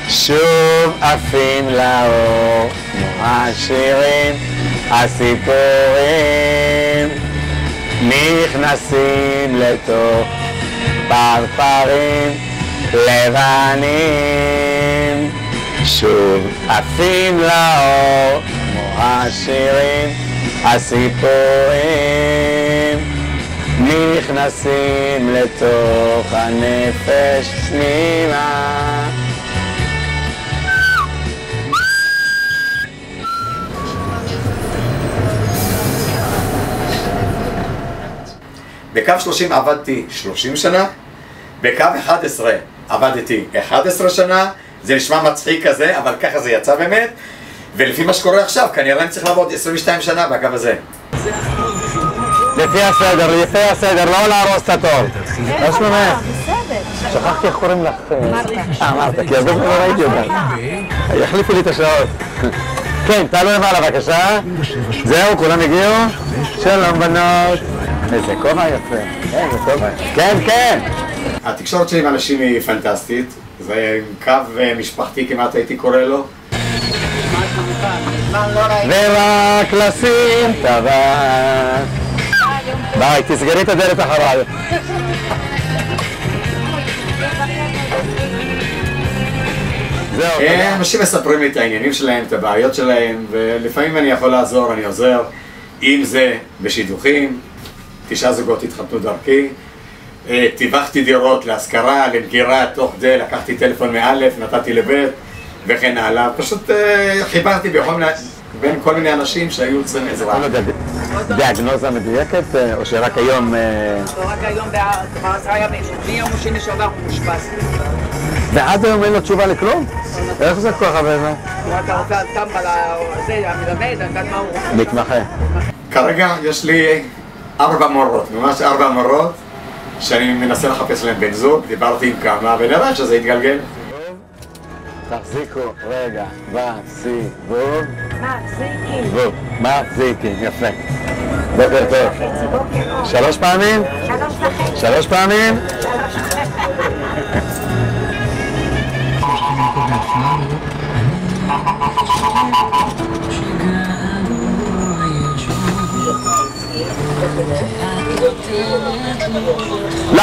שוב עפים לאור, כמו השירים, הסיפורים, נכנסים לתוך פרפרים לבנים. שוב עפים לאור, כמו השירים, הסיפורים, נכנסים לתוך הנפש פנימה. בקו 30 עבדתי 30 שנה, בקו 11 עבדתי 11 שנה, זה נשמע מצחיק כזה, אבל ככה זה יצא באמת, ולפי מה שקורה עכשיו, כנראה אני צריך לעבוד 22 שנה בקו הזה. לפי הסדר, לא להרוס את התור. מה שלומך? שכחתי איך קוראים לך. אמרת, כי הרבה לא ראיתי אותך. יחליפו לי את השעות. כן, תעלו למעלה בבקשה. זהו, כולם הגיעו? שלום בנות. איזה כובע יפה. איזה כובע. כן, כן. התקשורת שלי עם אנשים היא פנטסטית. זה קו משפחתי כמעט הייתי קורא לו. ורק לשים טבעת. ביי, תסגרי את הדלת אחריי. אנשים מספרים לי את העניינים שלהם, את הבעיות שלהם, ולפעמים אני יכול לעזור, אני עוזר. אם זה בשידוכים, 9 זוגות התחתנו דרכי, טיווחתי דירות להשכרה, למגירה, תוך זה לקחתי טלפון מאלף, נתתי לבית וכן הלאה. פשוט חיברתי בין כל מיני אנשים שהיו צריכים עזרה. דיאגנוזה מדויקת או שרק היום? רק היום ב10 ימים, מיום שני שעבר הוא מושפס. ועד היום אין לו תשובה לכלום? איך זה כל כך הרבה זמן? רק הרופא טמבל הזה, המלמד, אני יודעת מה הוא רוצה. מתמחה. כרגע יש לי 4 מורות, ממש 4 מורות שאני מנסה לחפש להם בן זוג, דיברתי עם כמה ונראה שזה יתגלגל. תחזיקו רגע בסיבוב. מחזיקים, יפה. בוקר טוב. 3 פעמים? 3 פעמים? לא,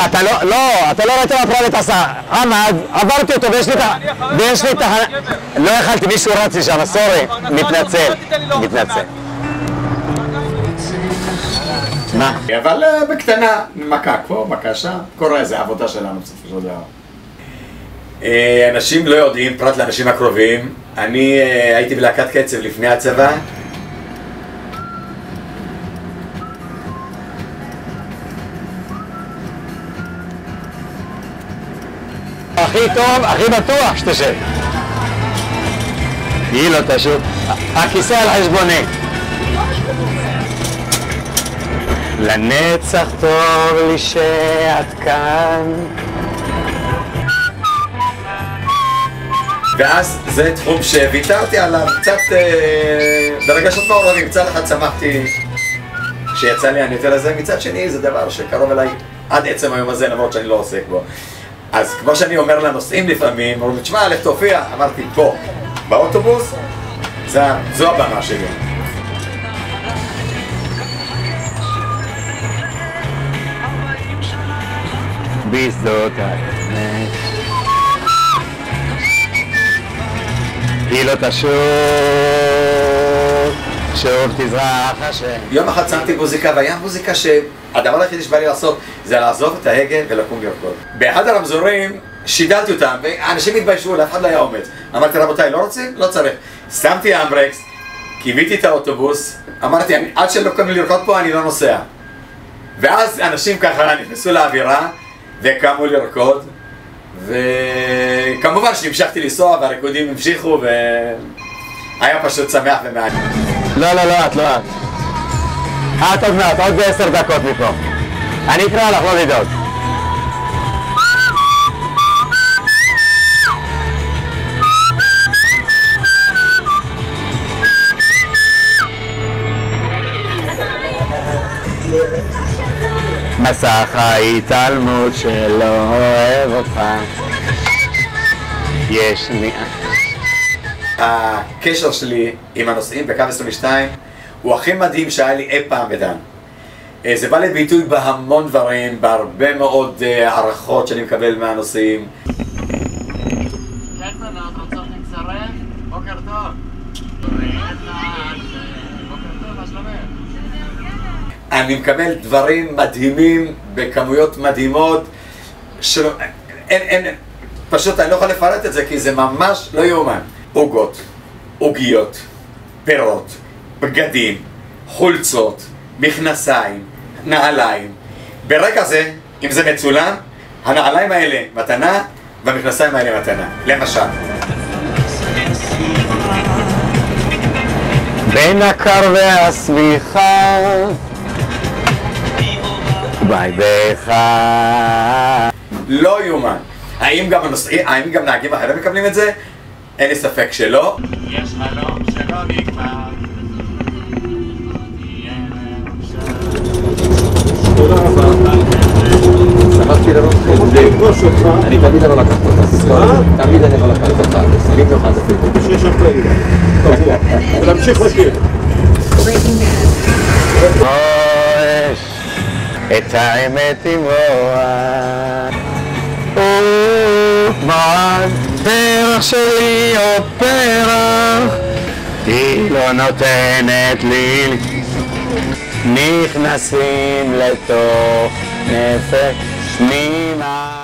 אתה לא ראית מה פרלט עשה. עמד, עברתי אותו ויש לי את לא יכלתי, מישהו רץ לי שם, סורי, מתנצל. מה? אבל בקטנה, מכה פה, מכה שם, קורה, זה עבודה שלנו בסופו של דבר. אנשים לא יודעים, פרט לאנשים הקרובים, אני הייתי בלהקת קצב לפני הצבא. הכי טוב, הכי בטוח שתשב. היא לא תשוב. הכיסא על חשבוני. לנצח טוב לי שאת כאן. ואז זה תחום שוויתרתי עליו, קצת ברגשות מעורבים, מצד אחד שמחתי שיצא לי הנטל הזה, מצד שני זה דבר שקרוב אליי עד עצם היום הזה, למרות שאני לא עוסק בו. אז כמו שאני אומר לנוסעים לפעמים, אומרים, תשמע, לך תופיע, אמרתי, פה, באוטובוס, זו הבמה שלי. בשדות האמת היא לא תשוב, שוב תזרח השם. יום אחד שמתי מוזיקה, והיה מוזיקה שהדבר היחידי שבא לי לעשות זה לעזוב את ההגה ולקום לרקוד. באחד הרמזורים שידלתי אותם, ואנשים התביישו, לאף אחד לא היה אומץ. אמרתי, רבותיי, לא רוצים? לא צריך. שמתי אמברקס, קיוויתי את האוטובוס, אמרתי, עד שלא קמים לרקוד פה אני לא נוסע. ואז אנשים ככה נכנסו לאווירה וקמו לרקוד, וכמובן שהמשכתי לנסוע והריקודים המשיכו והיה פשוט שמח ומעניין. לא, את לא את. את עוד מעט, עוד ב10 דקות מפה. אני אקרא לך, לא לדאוג. מסך ההתעלמות שלא אוהב אותך יש לי... הקשר שלי עם הנוסעים בקו 22 הוא הכי מדהים שהיה לי אי פעם בדן. זה בא לביטוי בהמון דברים, בהרבה מאוד הערכות שאני מקבל מהנוסעים. בוקר טוב. אני מקבל דברים מדהימים בכמויות מדהימות פשוט אני לא יכול לפרט את זה כי זה ממש לא יאומן. עוגות, עוגיות, פירות, בגדים, חולצות, מכנסיים, נעליים. ברגע זה, אם זה מצולם, הנעליים האלה מתנה והמכנסיים האלה מתנה. למשל. בין הקר והסמיכה ביי בך. לא יאומן. האם גם נהגים אחרים מקבלים את זה? אין לי ספק שלא. יש חלום שלא נגמר. תודה רבה. שמחתי לראות אותך. אני תמיד לא לקחת אותך. תמיד אני לא לקחת אותך. במיוחד אפילו. 6:40. טוב, נמשיך לשיר. את האמת תמרוח ומעד פרח שלי או פרח היא לא נותנת לי נכנסים לתוך נפש פנימה